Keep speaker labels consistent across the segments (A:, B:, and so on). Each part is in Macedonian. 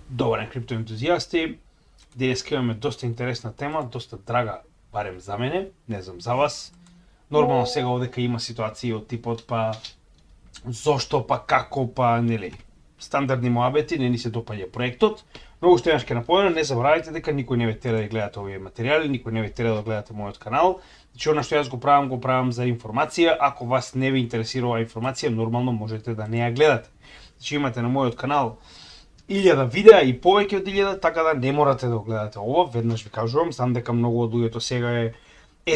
A: Добар ден, криптоентузијасти. Денеска имаме доста интересна тема, доста драга, барем за мене, не знам за вас. Нормално сега овдека има ситуации од типот па зошто, па како, па нели, стандардни моабети, не ни се допаѓа проектот. Многу што ќе напомнам, не заборавајте дека никој не ве тера да гледате овие материјали, никој не ве тера да гледате мојот канал. Значи, она што јас го правам за информација. Ако вас не ви интересира оваа информација, нормално можете да не ја гледате. Значи, имате на мојот канал 1000 видеа и повеќе од 1000, така да не морате да го гледате ова. Веднаш ви кажувам, знам дека многу од луѓето сега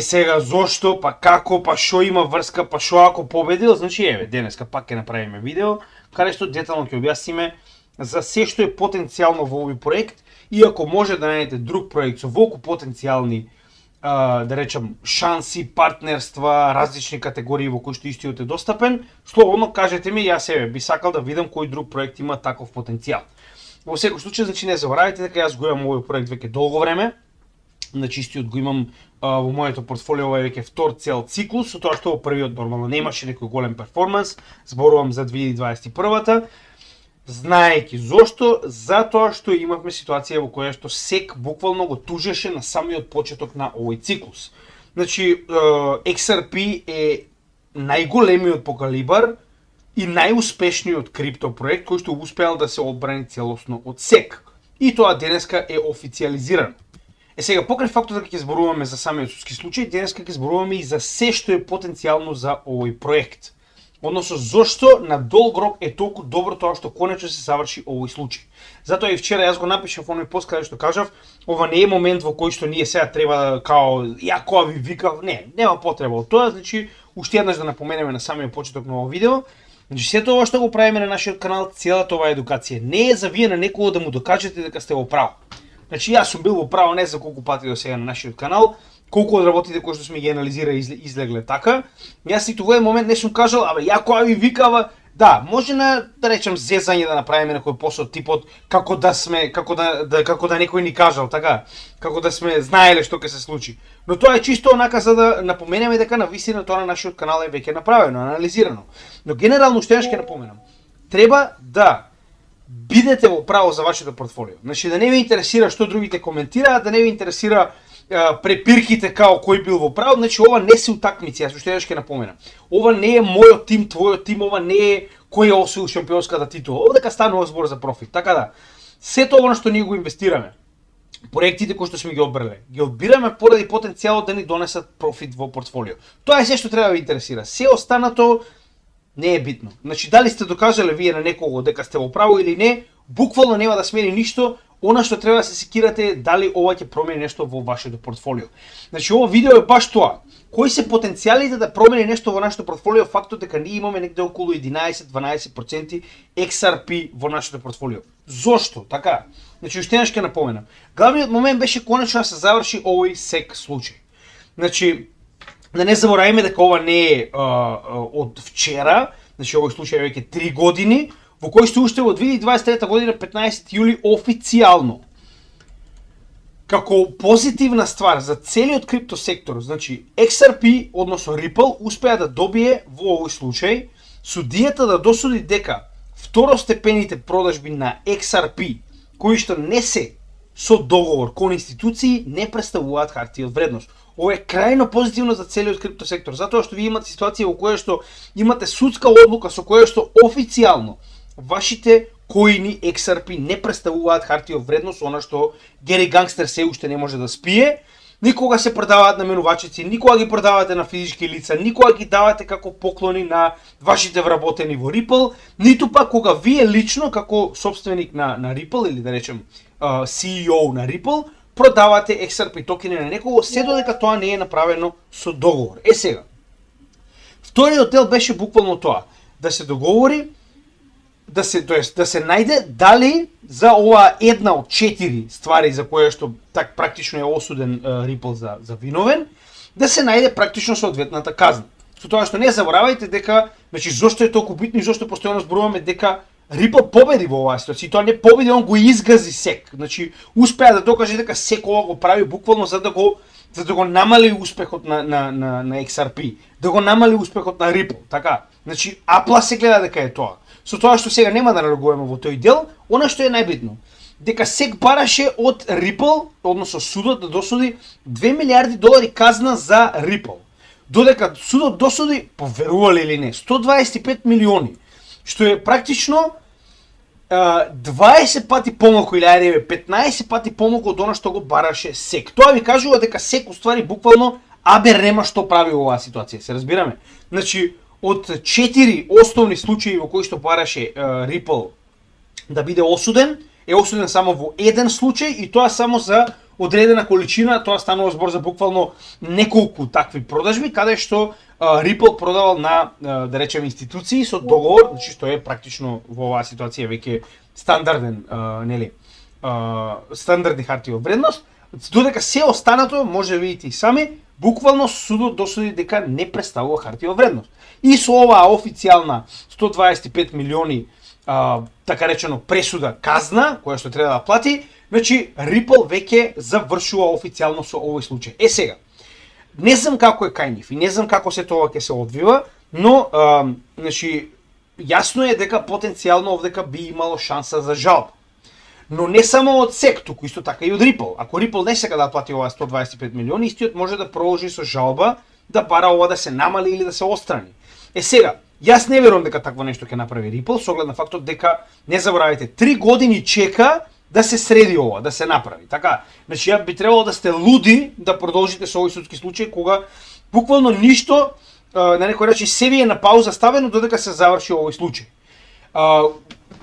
A: сега зошто, па како, па шо има врска, па шо ако победил. Значи еве, денеска пак ќе направиме видео каде што детално ќе објасниме за се што е потенцијално во овој проект, и ако може да најдете друг проект со волку потенцијални да речам шанси, партнерства, различни категории во кои што истиот е достапен, слободно кажете ми, јас себе би сакал да видам кој друг проект има таков потенцијал. Во секој случај, значи не заборавајте дека јас го имам овој проект веќе долго време. Значи истиот го имам во моето портфолио, ова е веќе втор цел циклус, со тоа што во првиот нормално немаше некој голем перформанс, зборувам за 2021-та. Знаејќи зошто? Затоа што имавме ситуација во која што SEC буквално го тужеше на самиот почеток на овој циклус. Значи, XRP е најголемиот по калибар и најуспешниот крипто проект кој што успеал да се одбрани целосно од SEC. И тоа денеска е официјализирано. Сега, покрај фактот дека ќе зборуваме за самиот судски случај, денеска ќе зборуваме и за се што е потенцијално за овој проект. Односно, зошто на долг рок е толку добро тоа што конечно се заврши овој случај. Затоа и вчера јас го напишав оној пост каде што кажав, ова не е момент во кој што ние сега треба да као ја која ви викав, нема потреба од тоа. Значи, уште еднаш да напоменеме на самиот почеток на овој видео. Значи, сето ова што го правиме на нашиот канал, целата оваа едукација не е за вие на некого да му докажете дека сте во право. Значи, јас сум бил во право не за колку пати до сега на нашиот канал, колку од работите кои што сме ги анализира излегле така. Јас и во еден момент не сум кажал, ја која ви викава, да, може да речем зезање да направиме некој посол типот како да некој ни кажал, така, како да сме знаеле што ќе се случи. Но тоа е чисто онака за да напоменеме дека навистина тоа на нашиот канал е веќе направено, анализирано. Но генерално што ќе напоменам, треба да бидете во право за вашето портфолио. Значи да не ви интересира што другите коментираат, да не ви интересира препирките као кој бил во право. Значи ова не се утакмици, јас уште еднаш ќе напоменам. Ова не е мојот тим, твојот тим, ова не е кој е освоил шампионската титула. Овдека станува збор за профит. Така да, сето ова што ние го инвестираме, проектите кои што сме ги одбираме поради потенцијалот да ни донесат профит во портфолио. Тоа е се што треба да ви интересира. Се останато не е битно. Значи, дали сте докажале вие на некого дека сте во право или не, буквално нема да смени ништо. Она што треба да се секирате е дали ова ќе промени нешто во вашето портфолио. Значи, ова видео е баш тоа. Кои се потенцијалите да промени нешто во нашето портфолио, фактот дека ние имаме негде околу 11-12% XRP во нашето портфолио. Зошто? Така. Значи, уште еднаш ќе напоменам. Главниот момент беше конечно да се заврши овој SEC случај. Значи, да не забораваме дека ова не е од вчера, значи овој случај е веќе 3 години, во кој што уште во 2023 година 15 јули официјално како позитивна ствар за целиот крипто сектор, значи XRP, односно Ripple, успеа да добие во овој случај судијата да досуди дека второстепените продажби на XRP, кои што не се со договор кон институции, не представуваат хартија од вредност. Ова е крајно позитивно за целиот крипто сектор, затоа што ви имате ситуација во која што имате судска одлука со која што официјално вашите коини XRP не представуваат хартија од вредност, она што Гери Гангстер се уште не може да спие. Никога се продаваат на менувачици, никога ги продавате на физички лица, никога ги давате како поклони на вашите вработени во Ripple, ниту пак кога вие лично како собственик на Ripple или да речем CEO на Ripple продавате XRP токени на некого, се додека тоа не е направено со договор. Сега, вториот дел беше буквално тоа, да се договори, да се најде дали за ова една од 4 ствари за која што так практично е осуден Ripple за виновен, да се најде практично соодветната казна. Со тоа што не заборавајте дека, значи зошто е толку битно и зошто постојано зборуваме дека Ripple победи во оваа ситуација. Тоа не победи, он го изгази SEC. Значи успеа да докаже дека SEC ова го прави буквално за да го намали успехот на XRP, да го намали успехот на Ripple, така. Значи Apple се гледа дека е тоа. Со тоа што сега нема да реагуваме во тој дел, она што е најбитно. дека SEC бараше од Ripple, односно судот да досуди $2 милиарди казна за Ripple. Додека судот досуди, поверувале или не, 125 милиони, што е практично 20 пати помалку или 15 пати помалку од она што го бараше SEC. Тоа ви кажува дека SEC уствари буквално нема што прави во оваа ситуација. Се разбираме? Значи, од 4 основни случаи во кои што бараше Ripple да биде осуден, е осуден само во еден случај и тоа само за одредена количина, тоа станува збор за буквално неколку такви продажби, каде што Ripple продавал на, да речеме, институции со договор, значи што е практично во оваа ситуација веќе стандарден, стандардни хартии од вредност, додека се останато, може да видите и сами, буквално судот досуди дека не представува хартија од вредност. И со оваа официјална 125 милиони така речено пресуда казна, која што треба да плати, значи Ripple веќе завршува официјално со овој случај. Сега, не знам како е кај нив и не знам како се тоа ќе се одвива, но значи јасно е дека потенцијално овдека би имало шанса за жалба. Но не само од SEC, туку исто така и од Ripple. Ако Ripple не сака да плати оваа 125 милиони, истиот може да продолжи со жалба да бара ова да се намали или да се отстрани. Сега, јас не верувам дека такво нешто ќе направи Ripple, со оглед на фактот дека, не заборавајте, 3 години чека да се среди ова, да се направи. Така, значи ја би требало да сте луди да продолжите со овој судски случај кога буквално ништо на некој начин се ви е на пауза ставено додека се заврши овој случај.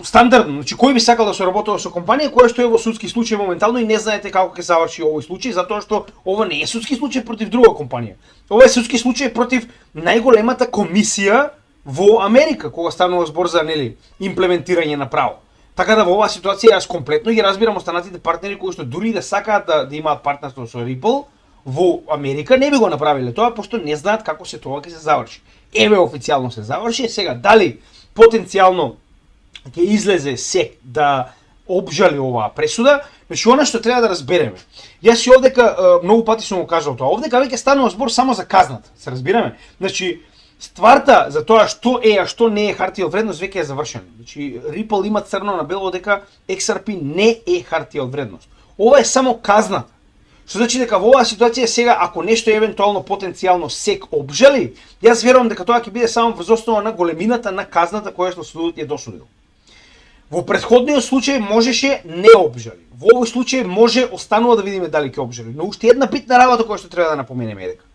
A: Стандардно, значи кој би сакал да се работува со компанија која што е во судски случај моментално и не знаете како ќе заврши овој случај, затоа што ова не е судски случај против друга компанија. Ова е судски случај против најголемата комисија во Америка, кога станува збор за имплементирање на право. Така да во оваа ситуација јас комплетно ги разбирам останатите партнери кои што дури да сакаат да имаат партнерство со Ripple во Америка не би го направиле тоа, пошто не знаат како се тоа ќе се заврши. Еве официјално се заврши, сега дали потенцијално ќе излезе SEC да обжали оваа пресуда, значи она што треба да разбереме. Јас и овдека многу пати сум го кажал тоа. Овдека веќе станува збор само за казната, се разбираме. Значи стварта за тоа што е, а што не е хартија од вредност веќе е завршена. Значи Ripple има црно на бело дека XRP не е хартија од вредност. Ова е само казната. Што значи дека во оваа ситуација сега ако нешто евентуално потенцијално SEC обжали, јас верувам дека тоа ќе биде само врз основа на големината на казната која што судот ја досудил. Во претходниот случај можеше не обжали. Во овој случај може останува да видиме дали ќе обжали. Но уште една битна работа која што треба да напоменеме е дека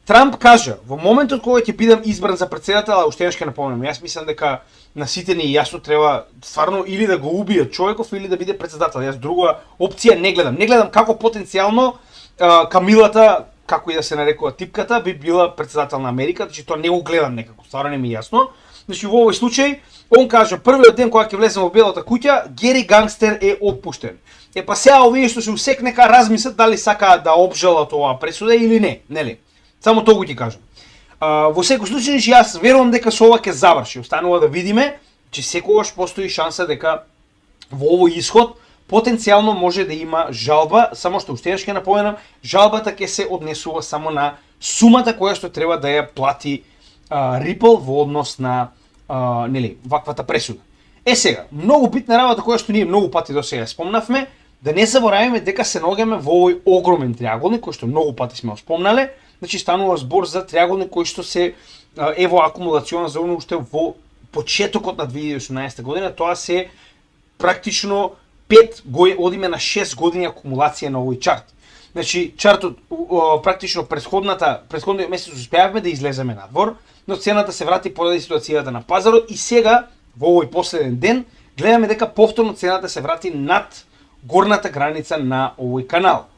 A: Трамп кажа, во моментот кога ќе бидам избран за претседател, а уште ќе напоменам, јас мислам дека на сите ни јасно треба стварно или да го убијат човеков или да биде претседател. Јас друга опција не гледам. Не гледам како потенцијално Камилата, како и да се нарекува типката, би била претседател на Америка, значи тоа не го гледам некако, стварно не ми е јасно. Значи во овој случај он кажа првиот ден кога ќе влезем во Белата куќа, Гери Гангстер е отпуштен. Па сега овие што се усек нека размислат дали сакаат да обжалат оваа пресуда или не, нели? Само тоа го ти кажам. Во секој случај јас верувам дека со ова ќе заврши. Останува да видиме, че секогаш постои шанса дека во овој исход потенцијално може да има жалба, само што уште ќе напоменам, жалбата ќе се однесува само на сумата која што треба да ја плати Ripple во однос на ваквата пресуда. Сега, многу битна работа која што ние многу пати до сега спомнавме, да не забораваме дека се наоѓаме во овој огромен триаголник кој што многу пати сме го спомнале. Значи станува збор за триаголник кој што се во акумулациона зона уште во почетокот на 2018 година, тоа се практично 5 години, одиме на 6 години акумулација на овој чарт. Значи чартот практично претходниот месец успеавме да излеземе надвор, но цената се врати поради ситуацијата на пазарот и сега во овој последен ден гледаме дека повторно цената се врати над горната граница на овој канал.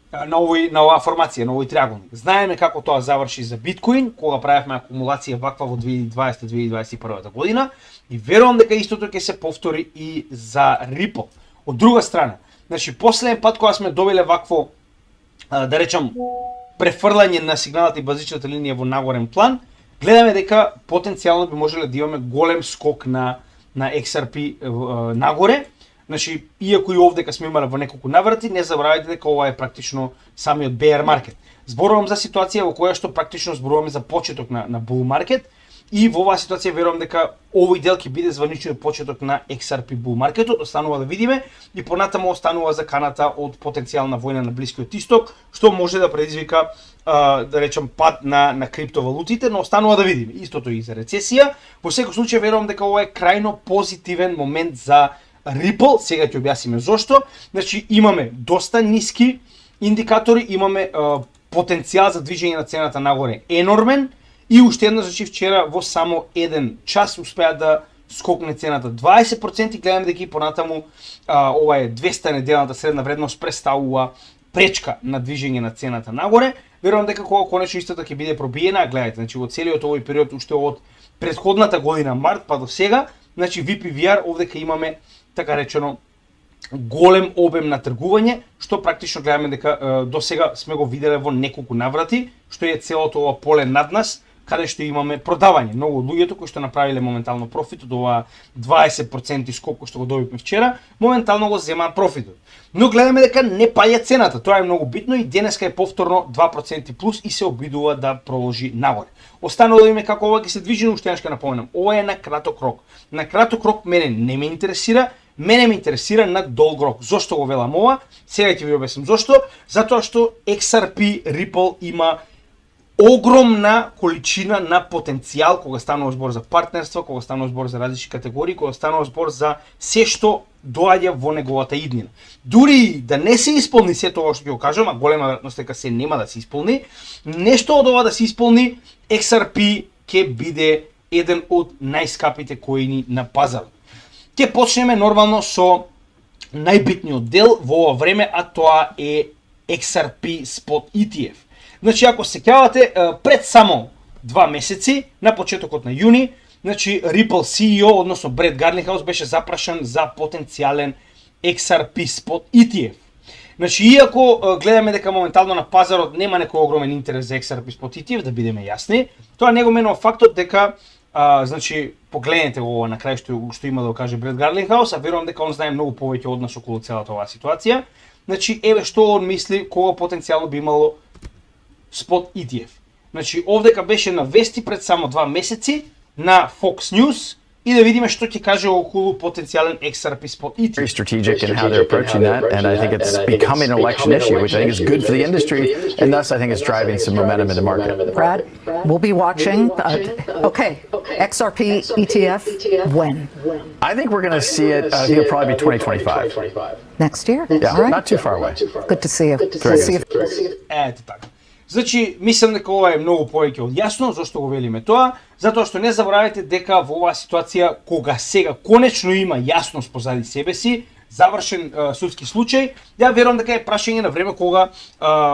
A: На оваа формација, на овој триаголник. Знаеме како тоа заврши за биткоин, кога правевме акумулација ваква во 2020-2021 година и верувам дека истото ќе се повтори и за Ripple. Од друга страна, значи последен пат кога сме добиле вакво да речам префрлање на сигналната и базичната линија во нагорен план, гледаме дека потенцијално би можеле да имаме голем скок на XRP нагоре. Значи, иако и овдека сме имале во неколку наврати, не забравајте дека ова е практично самиот bear market. Зборувам за ситуација во која што практично зборуваме за почеток на bull market и во оваа ситуација верувам дека овој дел ќе биде званичниот почеток на XRP bull маркетот, останува да видиме и понатаму останува заканата од потенцијална војна на Блискиот Исток, што може да предизвика да речем пад на криптовалутите, но останува да видиме. Истото и за рецесија. Во секој случај верувам дека ова е крајно позитивен момент за Ripple. Сега ќе објасниме зошто. Значи имаме доста ниски индикатори, имаме потенцијал за движење на цената нагоре енормен и уште едно, значи вчера во само еден час успеа да скокне цената 20%, гледаме дека и понатаму ова е 200 неделната средна вредност представува пречка на движење на цената нагоре. Верувам дека кога конечно истото ќе биде пробиена, гледајте, значи во целиот овој период уште од претходната година март па до сега, значи VPVR овдека имаме така речено голем обем на тргување, што практично гледаме дека до сега сме го виделе во неколку наврати, што е целото ова поле над нас, каде што имаме продавање. Многу од луѓето кои што направиле моментално профит од ова 20% скок кој што го добивме вчера, моментално го земаат профитот. Но гледаме дека не паѓа цената, тоа е многу битно и денеска е повторно 2% плюс и се обидува да продолжи нагоре. Останало да видиме како ова ќе се движи, но уште ќе напоменам, ова е на краток рок. На краток рок мене не ме интересира, мене ме интересира на долг рок. Зошто го велам ова? Сега ќе ви објаснам зошто. Затоа што XRP Ripple има огромна количина на потенцијал кога станува збор за партнерство, кога станува збор за различни категории, кога станува збор за се што доаѓа во неговата иднина. Дури да не се исполни се тоа што ќе го кажам, а голема веројатност дека се нема да се исполни, нешто од ова да се исполни, XRP ќе биде еден од најскапите коини на пазарот. Ќе почнеме нормално со најбитниот дел во ова време, а тоа е XRP Spot ETF. Значи, ако се сеќавате, пред само 2 месеци, на почетокот на јуни, значи Ripple CEO, односно Брет Гарлинхаус, беше запрашан за потенцијален XRP Spot ETF. Значи, иако гледаме дека моментално на пазарот нема некој огромен интерес за XRP Spot ETF, да бидеме јасни, тоа не го менува фактот дека значи, погледнете ова на крај што има да го каже Брет Гарлинхаус, а верувам дека он знае многу повеќе од нас околу целата оваа ситуација. Значи, еве што он мисли кога потенцијално би имало Spot ETF. Значи, овдека беше на вести пред само 2 месеци на Fox News и да видиме што ќе каже околу потенцијален XRP Spot ETF.
B: Very strategic in how they're approaching that, and I think it's becoming an election issue, which I think is good for the industry, and thus I think it's driving some momentum in the market.
C: Brad, we'll be watching. Okay, XRP ETF, when?
B: I think we're going to see it, I think it'll probably be 2025.
C: Next year?
B: Yeah,
C: All right.
B: not too far away.
C: Good to see you.
B: Very
C: See
B: good.
C: you.
A: Ето така. Значи, мислам дека ова е многу повеќе од јасно, зашто го велиме тоа, затоа што не заборавајте дека во оваа ситуација, кога сега конечно има јасност позади себе си, завршен судски случај, ја верувам дека е прашање на време кога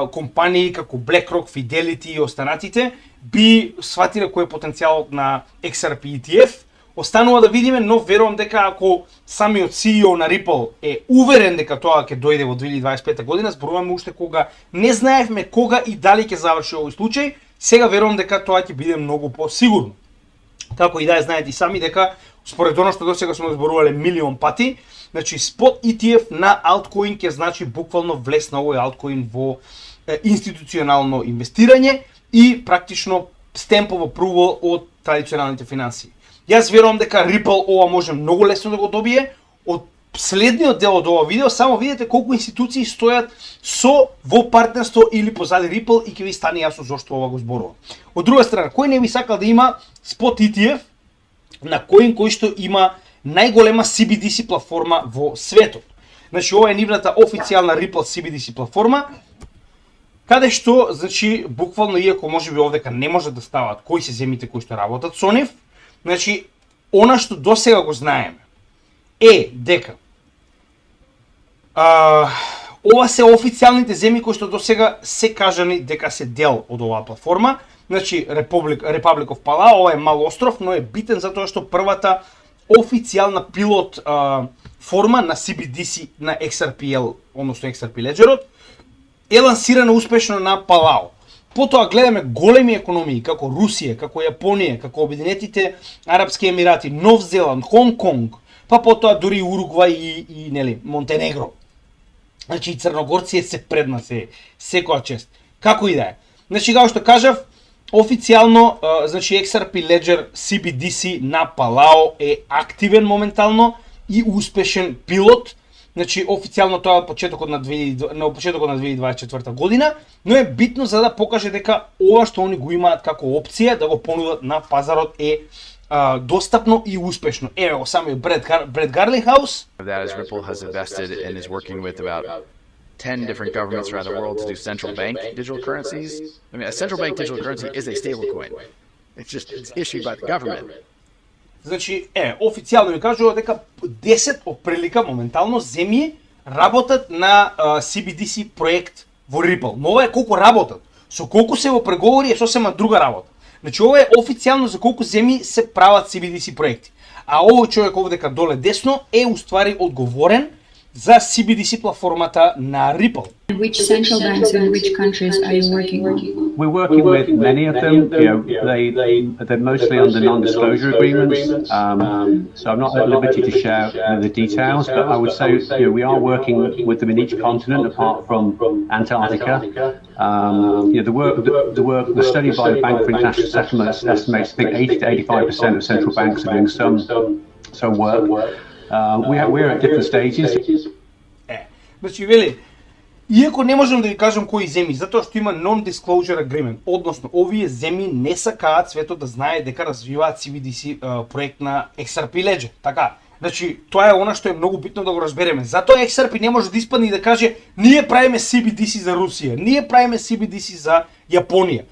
A: компании како BlackRock, Fidelity и останатите би сватиле кој е потенцијалот на XRP ETF. Останува да видиме, но верувам дека ако самиот CEO на Ripple е уверен дека тоа ќе дојде во 2025 година, зборуваме уште кога не знаевме кога и дали ќе заврши овој случај, сега верувам дека тоа ќе биде многу посигурно. Како и да знаете и сами дека според оно што досега сме зборувале милион пати, значи Spot ETF на алткоин ќе значи буквално влез на овој алткоин во институционално инвестирање и практично стемпов апрувал од традиционалните финансии. Јас верувам дека Ripple ова може многу лесно да го добие. Од следниот дел од ова видео само видите колку институции стојат во партнерство или позади Ripple и ќе ви стане јасно зошто ова го зборувам. Од друга страна, кој не би сакал да има Spot ETF на кој што има најголема CBDC платформа во светот. Значи ова е нивната официјална Ripple CBDC платформа, каде што, значи, буквално иако можеби овдека не може да стават кои се земите кои што работат со нив, значи, она што досега го знаеме е дека ова се официјалните земји кои што досега се кажани дека се дел од оваа платформа. Значи, Republic of Palau, ова е мал остров, но е битен затоа што првата официјална пилот форма на CBDC на XRPL, односно XRP Ledgerот, е лансирана успешно на Палао. Потоа гледаме големи економии како Русија, како Јапонија, како Обединетите Арапски Емирати, Нов Зеланд, Хонг Конг, па потоа дури Уругвај и нели Монтенегро. Значи и црногорци се пред нас, секоја чест. Како и да е. Значи како што кажав, официјално, значи XRP Ledger CBDC на Палао е активен моментално и успешен пилот. Значи официјално тоа е почетокот на 2024 година, но е битно за да покаже дека ова што они го имаат како опција да го понудат на пазарот е достапно и успешно. Еве го самиот Бред Гарлингхаус.
B: That is Ripple has invested and is working with about 10 different governments around the world to do central bank digital currencies. I mean, a central bank digital currency is a stablecoin. It's issued by the government.
A: Значи, официјално ми кажува дека 10 отприлика моментално земји работат на CBDC проект во Ripple. Но ова е колку работат. Со колку се во преговори е сосема друга работа. Значи, ова е официјално за колку земји се прават CBDC проекти. А овој човек овдека доле десно е уствари одговорен за CBDC платформата на Ripple.
D: Which central banks in which countries are you working with?
E: We're working with many of them. You know, they're mostly under non-disclosure agreements. So I'm not at liberty to share the details, but I would say we are working with them in each continent apart from Antarctica. The study by the Bank for International Settlements estimates I think 80 to 85% of central banks are doing some work. We're at different stages.
A: Значи, вели, иако не можам да ви кажам кои земји, затоа што има non-disclosure agreement, односно овие земји не сакаат светот да знае дека развиваат CBDC проект на XRP Ledger. Така, значи тоа е она што е многу битно да го разбереме. Затоа XRP не може да испадне и да каже ние правиме CBDC за Русија, ние правиме CBDC за Јапонија.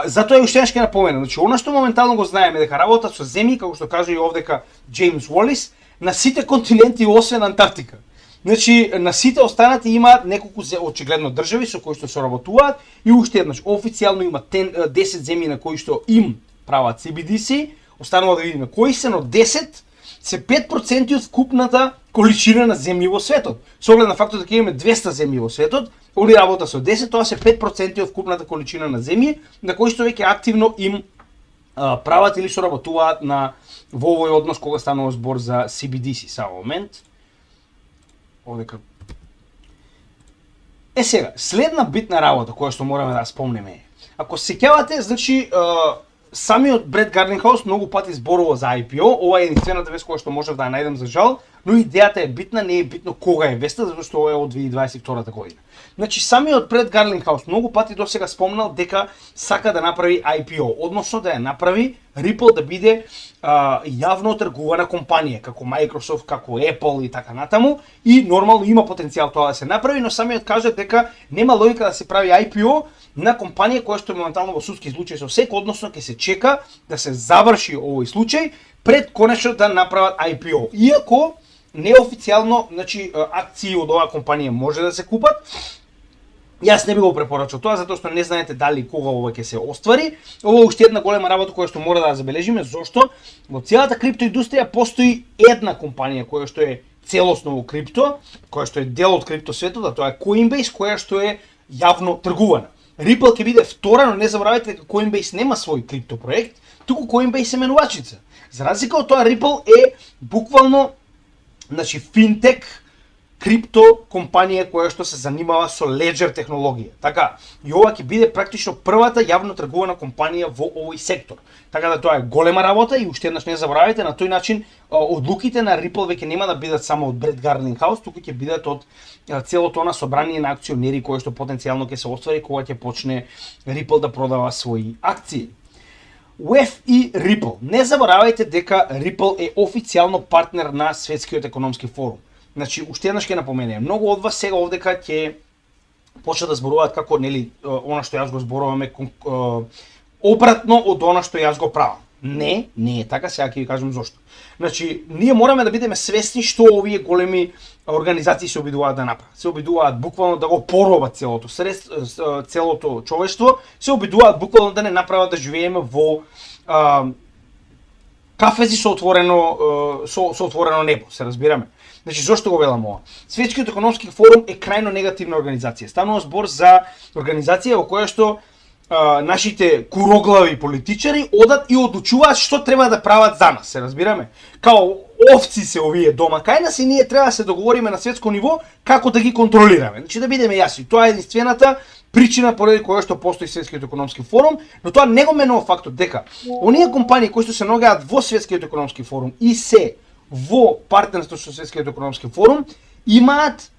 A: Затоа е уште ќе напомена, значи она што моментално го знаеме дека работат со земји како што кажа и овдека Джеймс Уолис на сите континенти освен Антарктика. Значи, на сите останати имаат неколку очигледно држави со кои што соработуваат и уште еднаш официјално има 10 земји на кои што им прават CBDC, останува да видиме кои се, но 10 се 5% од вкупната количина на земји во светот. Со оглед на фактот дека имаме 200 земји во светот, они работа со 10, тоа се 5% од вкупната количина на земји на кои што веќе активно им прават или соработуваат во овој однос кога станува збор за CBDC. Само момент. Овдека. Сега, следна битна работа која што мораме да спомнеме е. Ако се сеќавате, значи самиот Бред Гарлингхаус многу пати зборува за IPO, ова е единствената вест која што можев да ја најдам за жал, но идејата е битна, не е битно кога е веста, затоа што ова е од 2022 година. Значи самиот Бред Гарлингхаус многу пати досега спомнал дека сака да направи IPO, односно да ја направи Ripple да биде јавно тргувана компанија, како Microsoft, како Apple и така натаму, и нормално има потенцијал тоа да се направи, но самиот кажа дека нема логика да се прави IPO на компанија која што е моментално во судски случај со СЕК, односно ќе се чека да се заврши овој случај пред конечно да направат IPO. Иако неофицијално, значи акции од оваа компанија може да се купат, јас не би го препорачал тоа, затоа што не знаете дали кога ова ќе се оствари. Ова е уште една голема работа која што мора да ја забележиме, зошто во целата криптоиндустрија постои една компанија која што е целосно во крипто, која што е дел од крипто светот, а тоа е Coinbase, која што е јавно тргувана. Ripple ќе биде втора, но не заборавајте дека Coinbase нема свој крипто проект, туку Coinbase е менувачица. За разлика од тоа, Ripple е буквално, значи, финтек, крипто компанија која што се занимава со Ledger технологија. Така, и ова ќе биде практично првата јавно тргувана компанија во овој сектор. Така да тоа е голема работа и уште еднаш не заборавајте, на тој начин одлуките на Ripple веќе нема да бидат само од Бред Гарлингхаус, туку ќе бидат од целото она собрание на акционери кои што потенцијално ќе се оствари кога ќе почне Ripple да продава своји акции. WEF и Ripple. Не заборавајте дека Ripple е официјално партнер на Светскиот економски форум. Значи, уште еднаш ќе напоменем, многу од вас сега овдека ќе почнат да зборуваат како, нели, она што јас го зборуваме обратно од она што јас го правам. Не е така, сега ќе ви кажам зошто. Значи, ние мораме да бидеме свесни што овие големи организации се обидуваат да направат. Се обидуваат буквално да го поробат целото човештво, се обидуваат буквално да не направат да живееме во кафези со отворено небо, се разбираме. Значи, зошто го велам ова? Светскиот економски форум е крајно негативна организација. Станува збор за организација во која што нашите куроглави политичари одат и одлучуваат што треба да прават за нас, се разбираме? Као овци се овие дома кај нас и ние треба да се договориме на светско ниво како да ги контролираме. Значи, да бидеме јасни, тоа е единствената причина поради која што постои Светскиот економски форум, но тоа не го менува фактот дека оние компании кои што се наоѓаат во Светскиот економски форум и се во партнерство со Светскиот економски форум имаат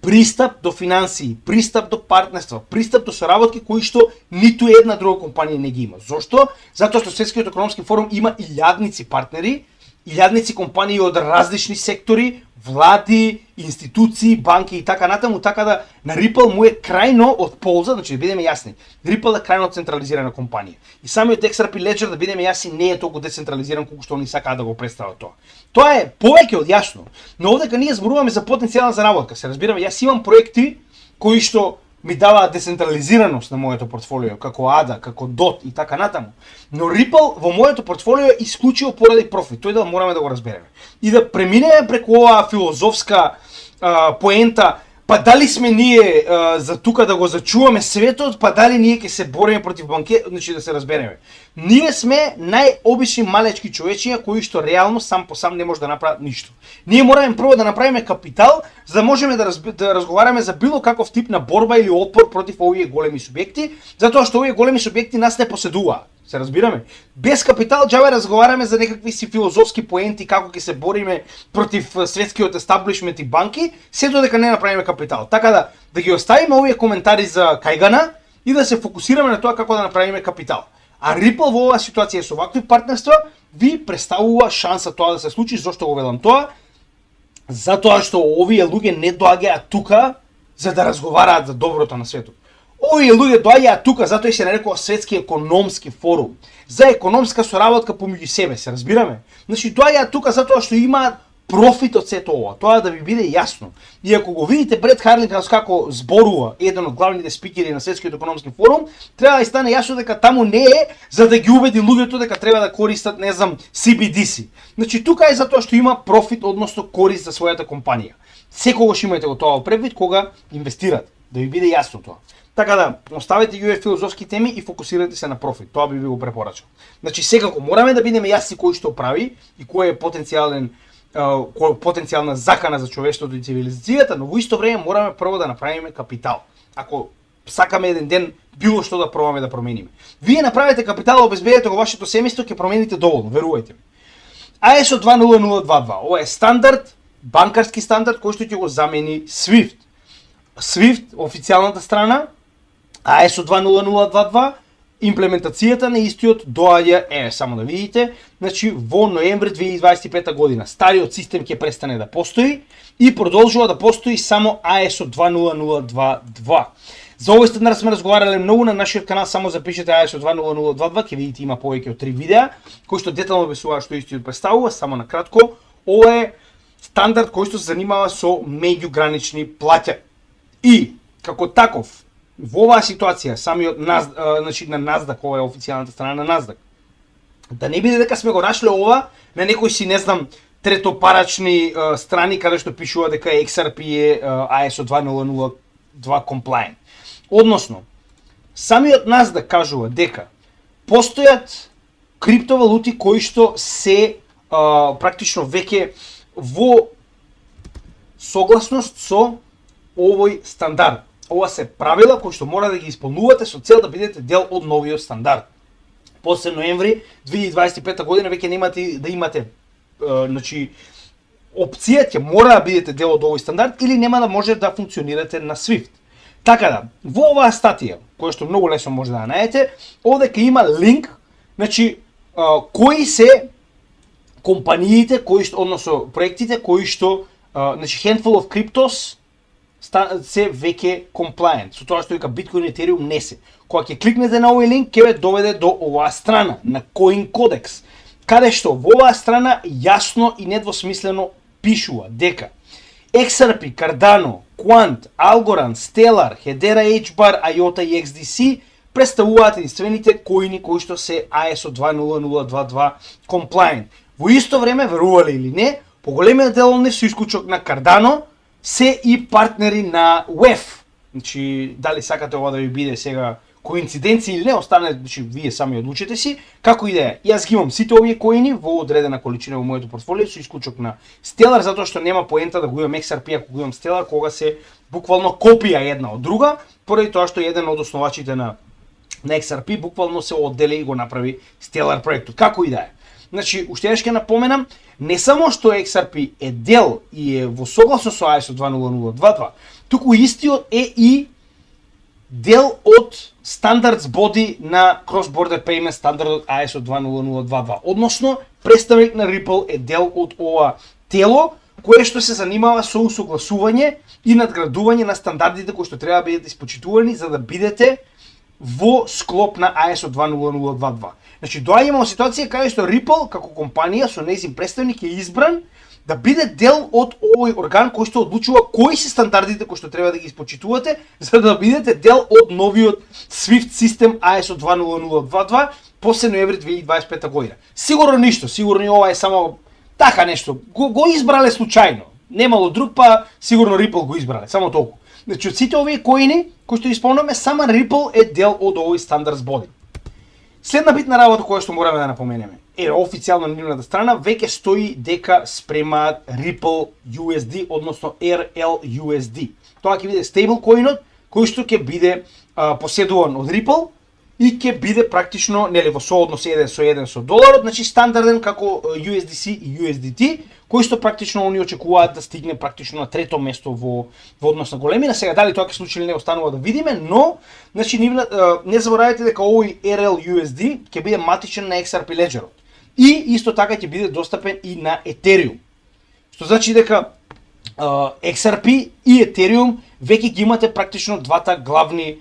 A: пристап до финансии, пристап до партнерство, пристап до соработки кои што ниту една друга компанија не ги има. Зошто? Затоа што Светскиот економски форум има илјадници партнери, илјадници компании од различни сектори, влади, институции, банки и така натаму, така да на Ripple му е крајно од полза, значи да бидеме јасни, Ripple е крајно централизирана компанија. И самиот XRP Ledger, да бидеме јасни, не е толку децентрализиран колку што они сакаат да го представат тоа. Тоа е повеќе од јасно. Но овдека ние зборуваме за потенцијална заработка. Се разбираме, јас имам проекти кои што ми даваат децентрализираност на моето портфолио, како ADA, како DOT и така натаму. Но Ripple во моето портфолио е исклучиво поради профит. Тој да мораме да го разбереме. И да преминеме преку оваа филозофска поента, па дали сме ние за тука да го зачуваме светот, па дали ние ќе се бориме против значи да се разбереме. Ние сме најобични малечки човечиња кои што реално сам по сам не може да направат ништо. Ние мораме прво да направиме капитал за да можеме да разговараме за било каков тип на борба или отпор против овие големи субјекти, затоа што овие големи субјекти нас не поседуваат. Се разбираме? Без капитал џабе разговараме за некакви си филозофски поенти како ќе се бориме против светскиот естаблишмент и банки, се додека не направиме капитал. Така да ги оставиме овие коментари за кајгана и да се фокусираме на тоа како да направиме капитал. А Ripple во оваа ситуација со вакви партнерства ви представува шанса тоа да се случи. Зошто го велам тоа? Затоа што овие луѓе не доаѓаат тука за да разговараат за доброто на светот. Овие луѓе доаѓаат тука затоа и се нарекува Светски економски форум, за економска соработка помеѓу себе, се разбираме? Значи доаѓаат тука затоа што имаат профит од сето ова, тоа да ви биде јасно. И ако го видите Брет Харлингхаус како зборува еден од главните спикери на Светскиот економски форум, треба да стане јасно дека таму не е за да ги убеди луѓето дека треба да користат, не знам, CBDC. Значи тука е затоа што има профит, односно корист за својата компанија. Секогаш имајте го тоа предвид кога инвестирате, да ви биде јасно тоа. Така да, оставете ги овие филозофски теми и фокусирате се на профит. Тоа би ви го препорачал. Значи секако мораме да бидеме јасни кој што прави и кој е потенцијална закана за човештвото и цивилизацијата, но во исто време мораме прво да направиме капитал. Ако сакаме еден ден било што да пробаме да промениме. Вие направите капитал, обезбедете го вашето семејство, ќе промените доволно, верувајте ми. ISO 20022, ова е стандард, банкарски стандард кој што ќе го замени SWIFT. SWIFT, официјалната страна, ISO 20022, имплементацијата на истиот доаѓа, само да видите, значи во ноември 2025 година. Стариот систем ќе престане да постои и продолжува да постои само ISO 20022. За овој стандард сме разговарале многу на нашиот канал, само запишете ISO 20022, ќе видите има повеќе од 3 видеа кои што детално обяснуваат што истиот представува. Само на кратко, ова е стандард кој што се занимава со меѓугранични плаќања. И како таков во оваа ситуација, самиот значи на Nasdaq, ова е официјалната страна на Nasdaq, да не биде дека сме го нашле ова на некои си, не знам, третопарачни страни каде што пишува дека XRP е ISO 2002 compliant. Односно, самиот Nasdaq кажува дека постојат криптовалути кои што се практично веќе во согласност со овој стандард. Ова се правила кои што мора да ги исполнувате со цел да бидете дел од новиот стандард. После ноември 2025 година веќе немате да имате значи опција, ќе мора да бидете дел од овој стандард или нема да може да функционирате на SWIFT. Така да, во оваа статија, која што многу лесно може да ја најдете, овде има линк, значи кои се компаниите, кои што, односно проектите кои што значи handful of cryptos се веќе compliant, со тоа што вика Bitcoin и Ethereum не се. Кога ќе кликнете на овој линк, ќе ве доведе до оваа страна, на CoinCodex, каде што во оваа страна јасно и недвосмислено пишува дека XRP, Cardano, Quant, Algorand, Stellar, Hedera HBAR, IOTA и XDC представуваат единствените коини кои што се ISO 20022 compliant. Во исто време, верувале или не, поголемиот дел од нив со исклучок на Cardano се и партнери на WEF. Значи, дали сакате ова да ви биде сега коинциденција или не, остане, значи вие сами одлучете си. Како и да е, јас ги имам сите овие коини во одредена количина во моето портфолио со исклучок на Stellar, затоа што нема поента да го имам XRP ако го имам Stellar, кога се буквално копија една од друга, поради тоа што еден од основачите на XRP буквално се оддели и го направи Stellar проектот. Како и да е. Значи, уште ќе напоменам, не само што XRP е дел и е во согласно со ISO 20022, туку истиот е и дел од Standards Body на Cross Border Payment стандардот ISO 20022. Односно, представник на Ripple е дел од ова тело кое што се занимава со усогласување и надградување на стандардите кои што треба да бидат испочитувани за да бидете во склоп на ISO 20022. Значи, доаѓаме во ситуација каде што Ripple како компанија со нејзин представник е избран да биде дел од овој орган кој што одлучува кои се стандардите кои што треба да ги испочитувате за да бидете дел од новиот SWIFT систем ISO 20022 после ноември 2025 година. Сигурно ништо, сигурно и ова е само така нешто. Го избрале случајно. Немало друг, па сигурно Ripple го избрале, само толку. Значи, од сите овие коини кои што исполнуваме, сама Ripple е дел од овој Standards Body. Следна битна работа која што мораме да напоменеме е официјално на нивната страна веќе стои дека спремаат Ripple USD, односно RLUSD. Тоа ќе биде стейблкоинот кој што ќе биде поседуван од Ripple и ќе биде практично нели во сооднос 1:1 со доларот, значи стандарден како USDC и USDT, кој што практично они очекуваат да стигне практично на трето место во однос на големина. Сега дали тоа ќе случи или не останува да видиме, но значи не заборавајте дека овој RLUSD ќе биде матичен на XRP Ledger-от. И исто така ќе биде достапен и на Ethereum. Што значи дека XRP и Ethereum веќе ги имате практично двата главни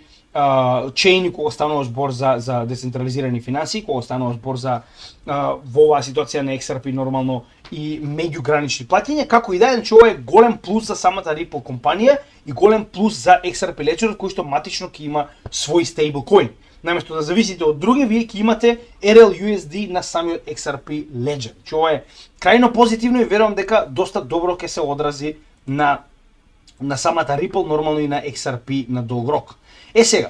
A: чейни кога станува збор за децентрализирани финансии, кога станува збор за во оваа ситуација на XRP нормално и меѓугранични платења, како и да е, значи ова е голем плюс за самата Ripple компанија и голем плюс за XRP Ledger, кој што матично ќе има свој стейблкоин. Наместо да зависите од други, вие ќе имате RLUSD на самиот XRP Ledger. Значи ова е крајно позитивно и верувам дека доста добро ќе се одрази на самата Ripple, нормално и на XRP на долг рок. Сега,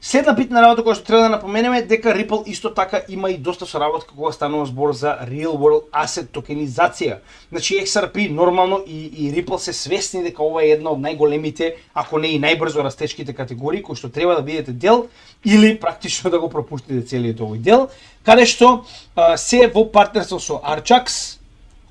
A: следна битна работа која што треба да напоменеме дека Ripple исто така има и доста соработка кога станува збор за Real World Asset токенизација. Значи XRP нормално и Ripple се свесни дека ова е една од најголемите, ако не и најбрзо растечките категории кои што треба да бидете дел или практично да го пропуштите целиот овој дел, каде што се во партнерство со Archax,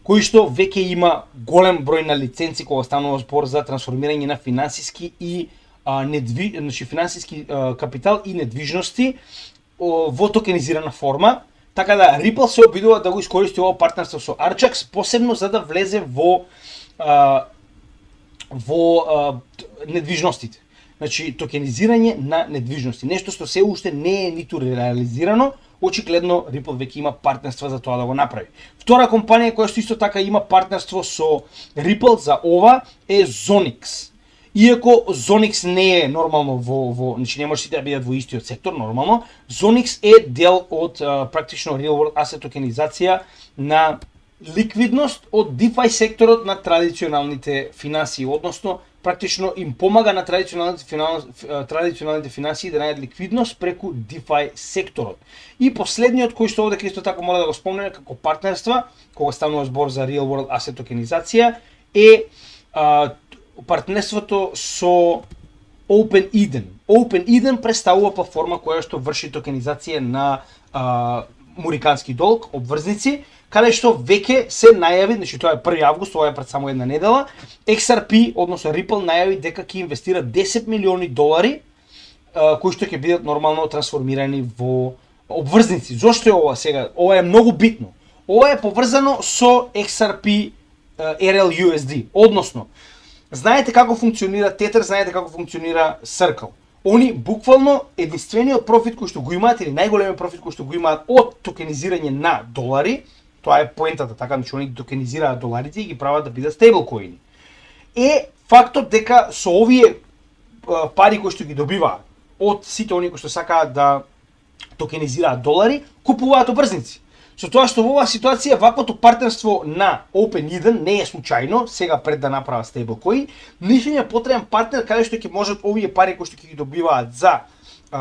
A: кој што веќе има голем број на лиценци кога станува збор за трансформирање на финансиски и значи финансиски капитал и недвижности во токенизирана форма, така да Ripple се обидува да го искористи ова партнерство со Archax, посебно за да влезе во недвижностите. Значи токенизирање на недвижности, нешто што се уште не е ниту реализирано, очигледно Ripple веќе има партнерства за тоа да го направи. Втора компанија која што исто така има партнерство со Ripple за ова е Zonix. Иако Zonix не е нормално значи не може сите да бидат во истиот сектор нормално, Zonix е дел од практично Real World Asset токенизација на ликвидност од DeFi секторот на традиционалните финансии, односно практично им помага на традиционалните финансии да најдат ликвидност преку DeFi секторот. И последниот кој што овде исто така мора да го спомнеме како партнерства, кога станува збор за Real World Asset токенизација, е партнерството со OpenEden. OpenEden представува платформа која што врши токенизација на мурикански долг, обврзници, каде што веќе се најави, значи тоа е 1 август, ова е пред само една недела, XRP, односно Ripple, најави дека ќе инвестира $10 милиони кои што ќе бидат нормално трансформирани во обврзници. Зошто е ова сега? Ова е многу битно. Ова е поврзано со XRP RLUSD, односно знаете како функционира Tether, знаете како функционира Circle. Они буквално единствениот профит кој што го имаат или најголемиот профит кој што го имаат од токенизирање на долари, тоа е поентата, така че они токенизираат доларите и ги прават да бидат стейблкоини. Е фактот дека со овие пари кои што ги добиваат од сите оние кои што сакаат да токенизираат долари, купуваат обврзници. Со тоа што во оваа ситуација ваквото партнерство на OpenEden не е случајно, сега пред да направат стейблкоин, ништо е потребен партнер каде што ќе можат овие пари кои што ќе ги добиваат за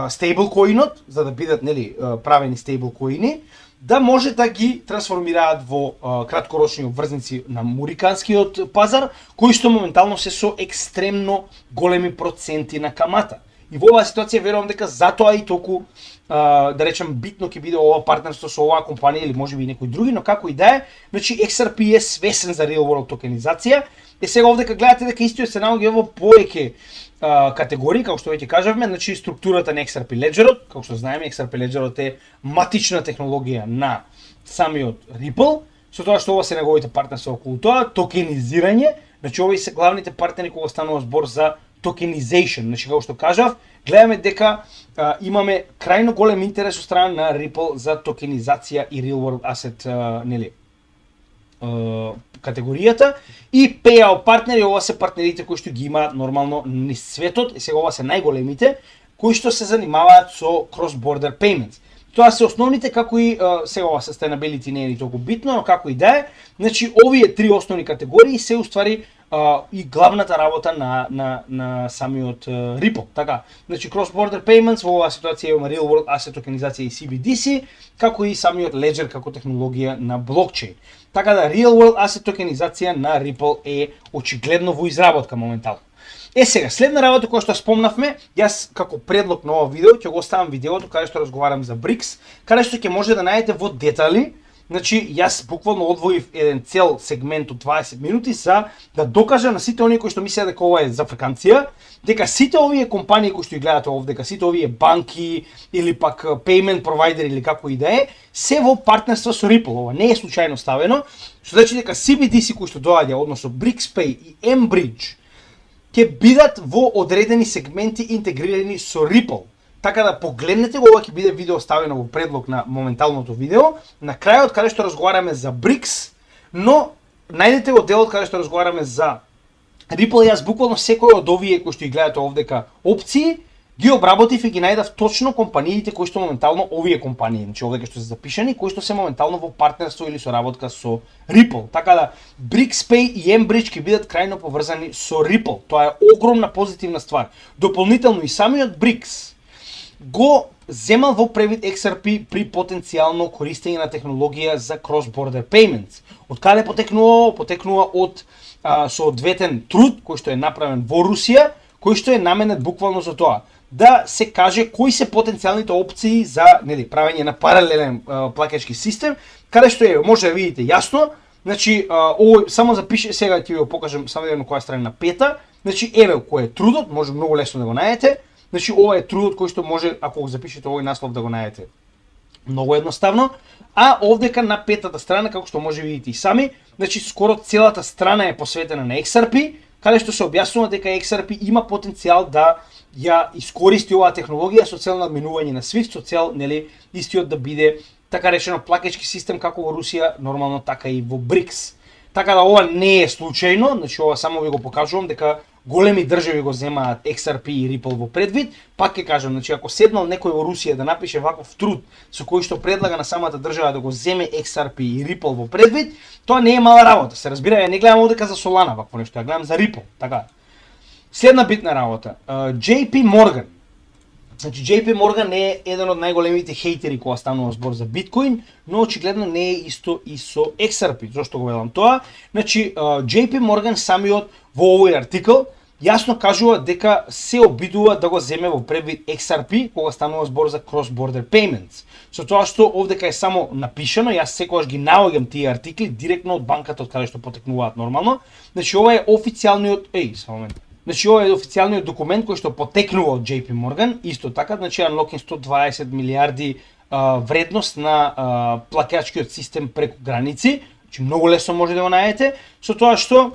A: стейблкоинот, за да бидат нели правени стейблкоини, да може да ги трансформираат во краткорочни обврзници на американскиот пазар, кои што моментално се со екстремно големи проценти на камата. И во оваа ситуација верувам дека затоа и толку да речем битно ќе биде ова партнерство со оваа компанија или можеби и некои други, но како и да е, значи XRP е свесен за real world токенизација. И сега овде кога гледате дека истиот се наоѓа во повеќе категории, како што веќе кажавме, значи структурата на XRP Ledger-от, како што знаеме, XRP Ledger-от е матична технологија на самиот Ripple, со тоа што ова се неговите партнерства околу тоа, токенизирање, значи овие се главните партнери кога станува збор за tokenization, значи како што кажав, гледаме дека имаме крајно голем интерес од страна на Ripple за токенизација и real world asset нели категоријата и payout партнери, ова се партнерите кои што ги имаат нормално низ светот и сега ова се најголемите кои што се занимаваат со cross-border payments. Тоа се основните, како и сега ова sustainability не е ни толку битно, но како и да е, значи овие три основни категории се уствари и главната работа на самиот Ripple. Така, значи cross-border payments во оваа ситуација има real world asset токенизација и CBDC, како и самиот Ledger како технологија на блокчейн. Така да real world asset токенизација на Ripple е очигледно во изработка моментално. Сега, следна работа која што спомнавме, јас како предлог на ова видео ќе го оставам видеото каде што разговарам за BRICS, каде што ќе може да најдете во детали. Значи, јас буквално одвоив еден цел сегмент од 20 минути за да докажам на сите оние кои што мислеат дека ова е за фрканција, дека сите овие компании кои што ги гледате овде, дека сите овие банки или пак payment provider или како и да е, се во партнерство со Ripple. Ова не е случајно ставено, што значи дека CBDC кои што доаѓа, односно BRICS Pay и mBridge, ќе бидат во одредени сегменти интегрирани со Ripple. Така да погледнете го, ова ќе биде видео ставено во предлог на моменталното видео, на крајот каде што разговараме за BRICS, но најдете го делот каде што разговараме за Ripple. Јас буквално секој од овие кои што ги гледате овдека опции, ги обработив и ги најдав точно компаниите кои што моментално овие компании, значи овдека што се запишани, кои што се моментално во партнерство или соработка со Ripple. Така да BRICS Pay и mBridge ќе бидат крајно поврзани со Ripple. Тоа е огромна позитивна ствар. Дополнително и самиот BRICS го земал во превид XRP при потенцијално користење на технологија за cross-border payments. Од каде потекнува? Потекнува од соодветен труд кој што е направен во Русија, кој што е наменет буквално за тоа да се каже кои се потенцијалните опции за нели правење на паралелен плаќачки систем, каде што е може да видите јасно. Значи овој само запише, сега ќе ви го покажам само едно која страна на пета. Значи еве кој е трудот, може многу лесно да го најдете. Значи ова е трудот кој што може, ако го запишете овој наслов, да го најдете многу едноставно. А овдека на петата страна, како што може видите и сами, значи скоро целата страна е посветена на XRP, каде што се објаснува дека XRP има потенцијал да ја искористи оваа технологија со цел надминување на SWIFT, со цел нели истиот да биде така речено плаќачки систем како во Русија, нормално така и во BRICS. Така да ова не е случајно, значи ова само ви го покажувам дека големи држави го земаат XRP и Ripple во предвид. Пак ќе кажам, значи ако седнал некој во Русија да напише ваков труд со кој што предлага на самата држава да го земе XRP и Ripple во предвид, тоа не е мала работа. Се разбира, ја не гледам овдека за Solana вакво нешто, ја гледам за Ripple, така. Следна битна работа, JP Morgan. Значи JP Morgan е еден од најголемите хейтери кога станува збор за биткоин, но очигледно не е исто и со XRP. Зошто го велам тоа? Значи JP Morgan самиот во овој артикл јасно кажува дека се обидува да го земе во предвид XRP кога станува збор за cross-border payments. Со тоа што овдека е само напишано, јас секогаш ги наоѓам тие артикли директно од банката од каде што потекнуваат нормално. Значи ова е официјалниот, Значи ова е официјалниот документ кој што потекнува од JP Morgan, исто така, значи unlocking 120 милиарди вредност на плаќачкиот систем преку граници, значи многу лесно може да го најдете, со тоа што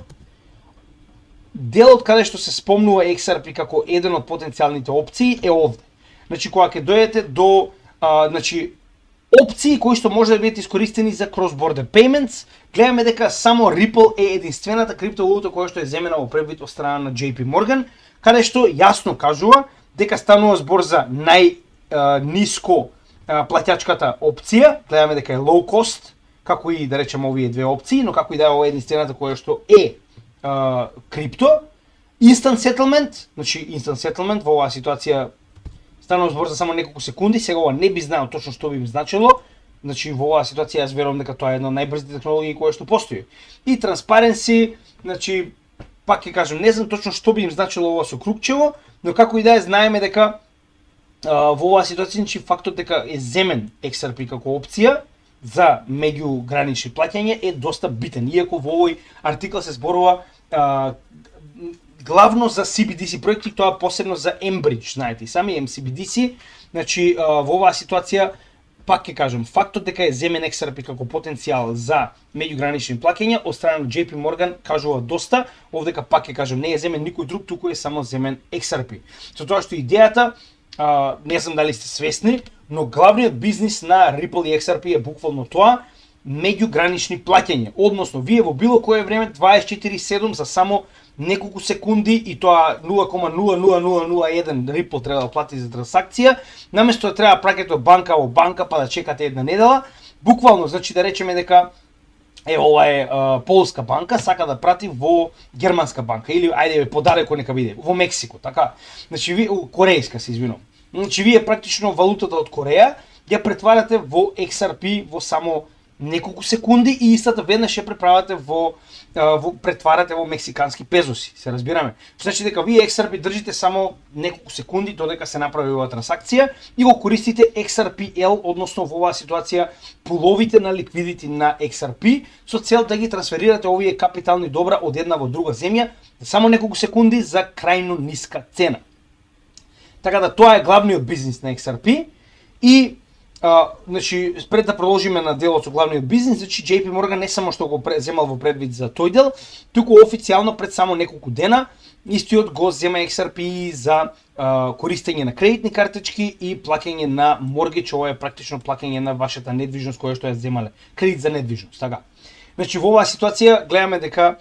A: делот каде што се спомнува XRP како еден од потенцијалните опции е овде. Значи кога ќе дојдете до значи опции кои што може да бидат искористени за cross-border payments, гледаме дека само Ripple е единствената криптовалута која што е земена во предвид од страна на JP Morgan, каде што јасно кажува дека станува збор за најниско плаќачката опција, гледаме дека е low cost, како и да речеме овие две опции, но како и да е ова единствената која што е крипто, instant settlement, значи instant settlement во оваа ситуација станува збор за само неколку секунди, сега ова не би знаел точно што би им значило. Значи во оваа ситуација јас верувам дека тоа е една од најбрзите технологии која што постои. И Transparency, значи пак ќе кажам, не знам точно што би им значило ова со кругчево, но како и да е, знаеме дека во оваа ситуација, значи фактот дека е земен XRP како опција за меѓугранични плаќања е доста битен. Иако во овој артикл се зборува главно за CBDC проекти, тоа посебно за Enbridge, знаете, и сами MCBDC, значи во оваа ситуација пак ќе кажам, фактот дека е земен XRP како потенцијал за меѓугранични плаќања од страна на JP Morgan кажува доста, овдека пак ќе кажам, не е земен никој друг, туку е само земен XRP. Со тоа што идејата, не знам дали сте свесни, но главниот бизнис на Ripple и XRP е буквално тоа, меѓугранични плаќања. Односно, вие во било кое време 24/7 за само неколку секунди и тоа 0,00001 Ripple треба да плати за трансакција, наместо да треба праќате од банка во банка па да чекате една недела, буквално, значи да речеме дека ова е полска банка, сака да прати во германска банка или ајде подалеку нека биде, во Мексико, така. Значи ви корејска се извинувам. Значи вие практично валутата од Кореја ја претварате во XRP во само неколку секунди и истата веднаш ја преправате претварате во мексикански пезоси, се разбираме. Значи дека вие XRP држите само неколку секунди додека се направи оваа трансакција и го користите XRPL, односно во оваа ситуација пуловите на ликвидити на XRP со цел да ги трансферирате овие капитални добра од една во друга земја само неколку секунди за крајно ниска цена. Така да тоа е главниот бизнис на XRP и значи, пред да продолжиме на делот со главниот бизнис, значи JP Morgan не само што го земал во предвид за тој дел, туку официјално пред само неколку дена, истиот го зема XRP за користење на кредитни картички и плаќање на моргидж, ова е практично плаќање на вашата недвижност која што ја земале, кредит за недвижност, така. Значи во оваа ситуација гледаме дека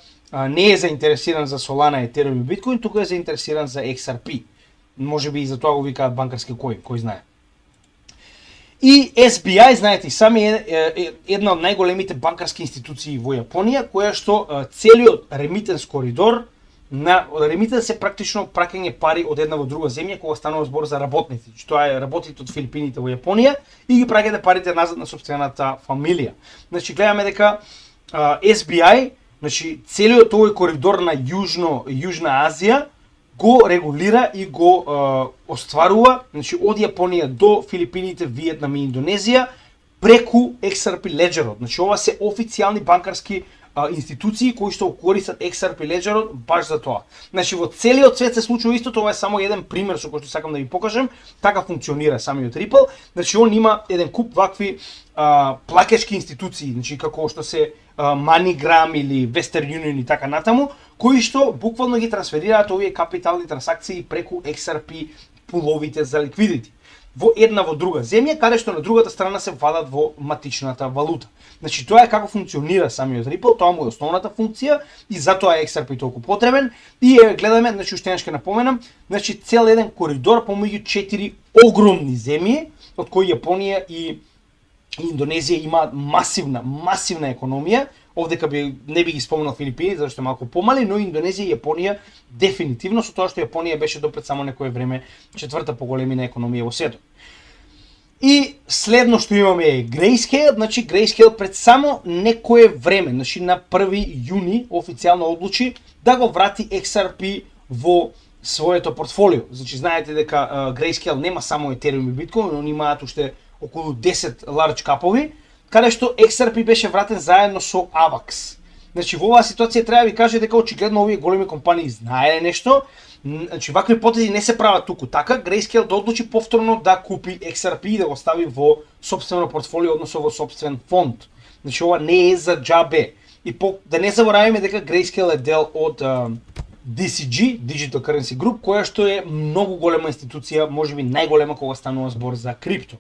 A: не е заинтересиран за Solana, Ethereum и Bitcoin, туку е заинтересиран за XRP. Можеби и за тоа го викаат банкарски кој знае. И SBI, знаете, сами е една од најголемите банкарски институции во Јапонија, која што целиот ремитенс коридор на ремитенс е практично праќање пари од една во друга земја кога станува збор за работници. Тоа е работите од Филипините во Јапонија и ги праќате парите назад на сопствената фамилија. Значи гледаме дека SBI, значи целиот овој коридор на Јужна Азија го регулира и го остварува, значи од Јапонија до Филипините, Виетнам и Индонезија преку XRP Ledgerот. Значи ова се официјални банкарски институции кои што користат XRP Ledgerот баш за тоа. Значи во целиот свет се случува истото, ова е само еден пример со кој што сакам да ви покажам, така функционира самиот Ripple. Значи он има еден куп вакви плаќачки институции, значи како што се MoneyGram или Western Union и така натаму, кои што буквално ги трансферираат овие капитални трансакции преку XRP пуловите за ликвидити во една во друга земја, каде што на другата страна се вадат во матичната валута. Значи тоа е како функционира самиот Ripple, тоа му е основната функција и затоа е XRP толку потребен. И гледаме, значи уште еднаш ќе напоменам, значи цел еден коридор помеѓу 4 огромни земји, од кои Јапонија и Индонезија имаат масивна економија. Овдека не би ги спомнал Филипини, зашто е малку помали, но Индонезија и Јапонија дефинитивно, со тоа што Јапонија беше допред само некое време четврта по големина економија во светот. И следно што имаме е Grayscale, значи Grayscale пред само некое време, значи на 1 јуни официјално одлучи да го врати XRP во своето портфолио. Значи знаете дека Grayscale нема само Ethereum и Bitcoin, но имаат уште околу 10 large капови, каде што XRP беше вратен заедно со AVAX. Значи во оваа ситуација треба да ви кажа дека очигледно овие големи компании знаеле нешто. Значи вакви потези не се прават туку така. Grayscale да одлучи повторно да купи XRP и да го стави во сопствено портфолио, односно во сопствен фонд. Значи ова не е за џабе. И да не забораваме дека Grayscale е дел од DCG, Digital Currency Group, која што е многу голема институција, можеби најголема кога станува збор за крипто.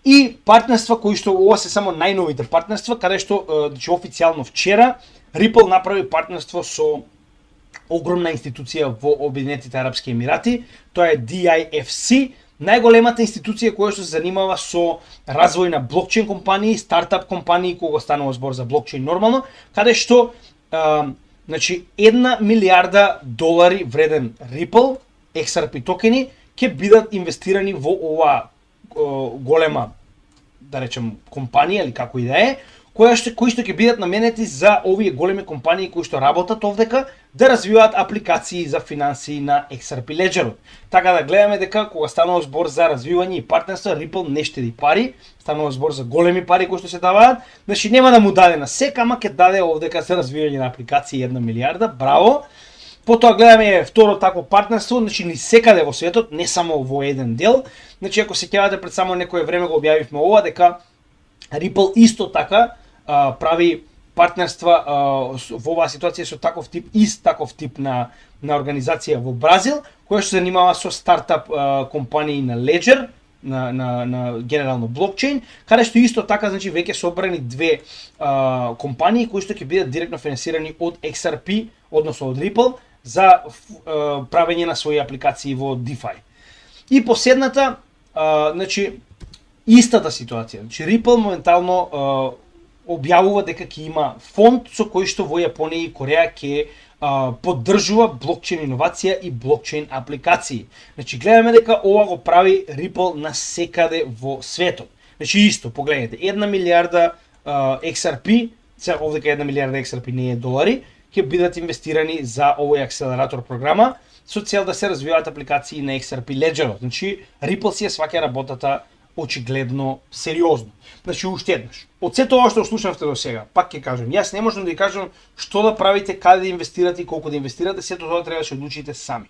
A: И партнерства кои што ова се само најновите партнерства, каде што значи официјално вчера Ripple направи партнерство со огромна институција во Обединетите Арапски Емирати, тоа е DIFC, најголемата институција која што се занимава со развој на блокчейн компании, стартап компании кога станува збор за блокчейн нормално, каде што значи $1 милиарда вреден Ripple XRP токени ќе бидат инвестирани во ова голема, да речем, компанија или како и да е, кои што ќе бидат наменети за овие големи компании кои што работат овдека да развиваат апликации за финансии на XRP Ledger. Така да гледаме дека кога станува збор за развивање и партнерства, Ripple не штеди пари, станува збор за големи пари кои што се даваат, значи нема да му даде на сек, ама ќе даде овдека за развивање на апликации 1 милиарда, браво. Потоа гледаме второ такво партнерство, значи ни секаде во светот, не само во еден дел. Значи ако се сеќавате пред само некое време го објавивме ова дека Ripple исто така прави партнерства во оваа ситуација со таков тип на организација во Бразил, која што се занимава со стартап компании на Ledger, на генерално блокчейн, каде што исто така значи веќе собрани две компании кои што ќе бидат директно финансирани од XRP, односно од Ripple, за правење на своји апликации во DeFi. И последната, значи истата ситуација. Значи Ripple моментално објавува дека ќе има фонд со кој што во Јапонија и Кореја ќе поддржува блокчейн иновација и блокчейн апликации. Значи гледаме дека ова го прави Ripple на секаде во светот. Значи исто, погледнете, 1 милиарда XRP, сега овдека 1 милиарда XRP не е долари, ќе бидат инвестирани за овој акселератор програма со цел да се развиваат апликации на XRP Ledger. Значи Ripple си ја сваќа работата очигледно сериозно. Значи уште еднаш. Од сето ова што слушнавте до сега, пак ќе кажам, јас не можам да ви кажам што да правите, каде да инвестирате и колку да инвестирате, сето тоа треба да се одлучите сами.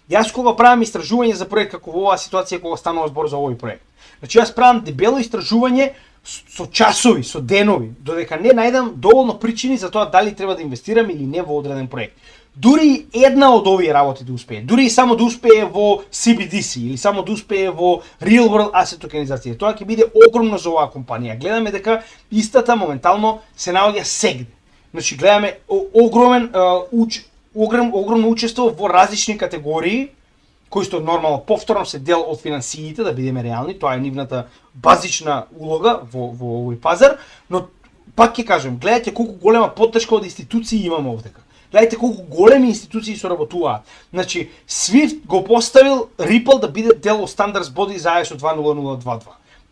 A: Јас кога правам истражување за проект како во оваа ситуација кога станува збор за овој проект. Значи јас правам дебело истражување со часови, со денови, додека не најдам доволно причини за тоа дали треба да инвестирам или не во одреден проект. Дури една од овие работи да успее, дури и само да успее во CBDC или само да успее во Real World Asset Токенизација, тоа ќе биде огромно за оваа компанија. Гледаме дека истата моментално се наоѓа сегде. Значи гледаме огромно учество во различни категории, кои што нормално повторно се дел од финансиите, да бидеме реални, тоа е нивната базична улога во овој пазар, но пак ќе кажем, гледате колку голема поддршка од институции имаме овдека. Гледайте колку големи институции соработуваат. Значи, SWIFT го поставил Ripple да биде дел од Standards Body за ISO 20022.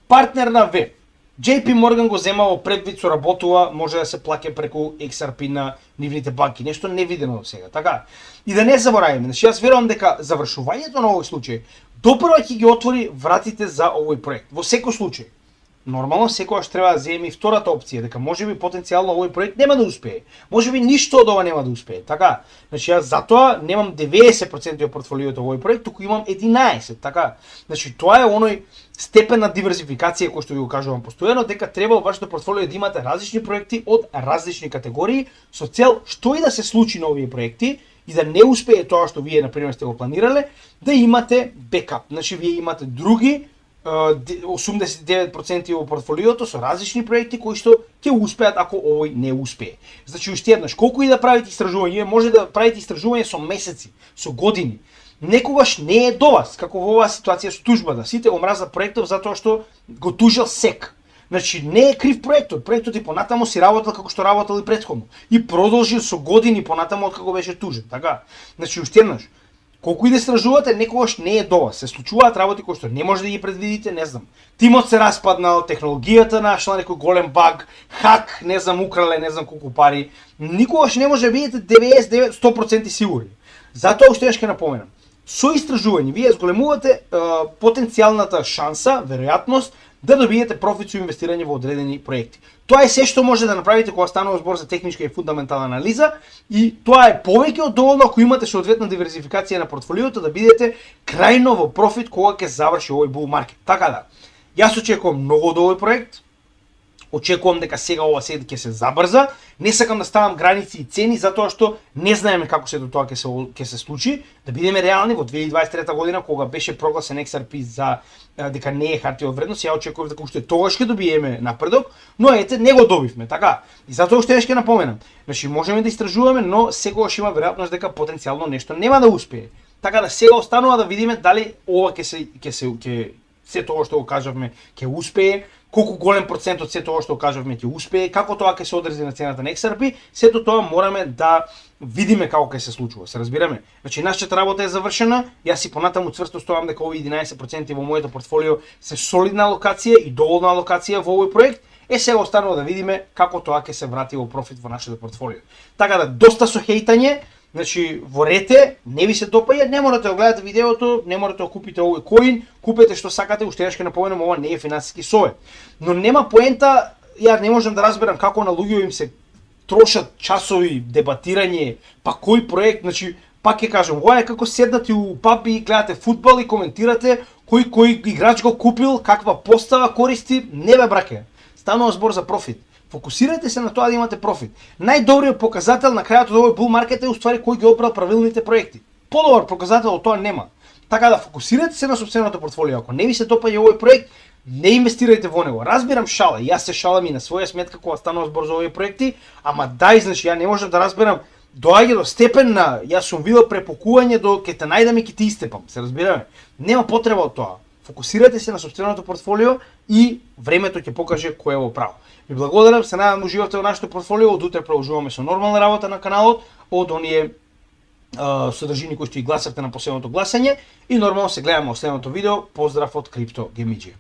A: Партнер на веб. JP Morgan го зема во предвид, соработува, може да се плаќа преку XRP на нивните банки. Нешто невидено до сега, така? И да не забораваме, значи јас верувам дека завршувањето на овој случај допрва ќе ги отвори вратите за овој проект. Во секој случај. Нормално секогаш треба да земе и втората опција, дека можеби потенцијално овој проект нема да успее. Можеби ништо од ова нема да успее, така? Значи јас затоа немам 90% од портфолиото овој проект, туку имам 11, така? Значи тоа е оној степен на диверзификација кој што ви го кажувам постојано, дека треба во вашето портфолио да имате различни проекти од различни категории со цел што и да се случи на овие проекти и да не успее тоа што вие на пример сте го планирале, да имате бекап. Значи вие имате други 89% во портфолиото со различни проекти кои што ќе успеат ако овој не успее. Значи уште еднаш, колку и да правите истражување, може да правите истражување со месеци, со години. Некогаш не е до вас, како во оваа ситуација со тужбата. Сите го мразат проектот затоа што го тужил СЕК. Значи не е крив проектот. Проектот и понатаму си работел како што работел и претходно. И продолжил со години понатаму откако беше тужен, така? Значи уште еднаш, колку и да истражувате, некогаш не е до вас. Се случуваат работи кои што не може да ги предвидите, не знам. Тимот се распаднал, технологијата нашла некој голем баг, хак, не знам, украле, не знам колку пари. Никогаш не може да бидете 99-100% сигурни. Затоа уште ќе напоменам. Со истражување вие зголемувате потенцијалната шанса, веројатност да добиете профит со инвестирање во одредени проекти. Тоа е се што може да направите кога станува збор за техничка и фундаментална анализа и тоа е повеќе од доволно ако имате соодветна диверзификација на портфолиото да бидете крајно во профит кога ќе заврши овој bull market. Така да, јас очекувам многу од овој проект. Очекувам дека сега ова ќе се забрза. Не сакам да ставам граници и цени затоа што не знаеме како се до тоа ќе се случи. Да бидеме реални, во 2023 година кога беше прогласен XRP за дека не е хартија од вредност, ја очекував дека уште тогаш ќе добиеме напредок, но ете не го добивме, така. И затоа уште ќе напоменам. Значи можеме да истражуваме, но секогаш има веројатност дека потенцијално нешто нема да успее. Така да сега останува да видиме дали ова ќе се тоа што го кажавме ќе успее, колку голем процент од сето ова што кажавме ќе успее, како тоа ќе се одрази на цената на XRP, сето тоа мораме да видиме како ќе се случува. Се разбираме? Значи нашата работа е завршена, јас си понатаму цврсто стоам дека овие 11% во моето портфолио се солидна алокација и доволна алокација во овој проект. Сега останува да видиме како тоа ќе се врати во профит во нашето портфолио. Така да доста со хейтање, значи во рете, не ви се допаѓа, не морате да гледате видеото, не морате да купите овој коин, купете што сакате, уште еднаш ќе напоменам, ова не е финансиски совет. Но нема поента, ја не можам да разберам како на луѓе им се трошат часови дебатирање, па кој проект, значи пак ќе кажам, ова е како седнати у паб и гледате фудбал и коментирате кој играч го купил, каква постава користи, не бе браке. Станува збор за профит. Фокусирајте се на тоа да имате профит. Најдобриот показател на крајот од овој бул маркет е уствари кој ги одбрал правилните проекти. Подобар показател од тоа нема. Така да фокусирајте се на сопственото портфолио. Ако не ви се допаѓа овој проект, не инвестирајте во него. Разбирам шала, јас се шалам и на своја сметка кога станува збор за овие проекти, ама дај, значи ја не можам да разберам, доаѓа до степен на јас сум видел препукување до ќе те најдам и ќе те истепам. Се разбираме? Нема потреба од тоа. Фокусирајте се на сопственото портфолио и времето ќе покаже кој е во право. Ви благодарам, се надевам да уживате во нашето портфолио. Од утре продолжуваме со нормална работа на каналот, од оние содржини кои што и гласавте на последното гласање и нормално се гледаме во следното видео. Поздрав од Крипто Гемиџи.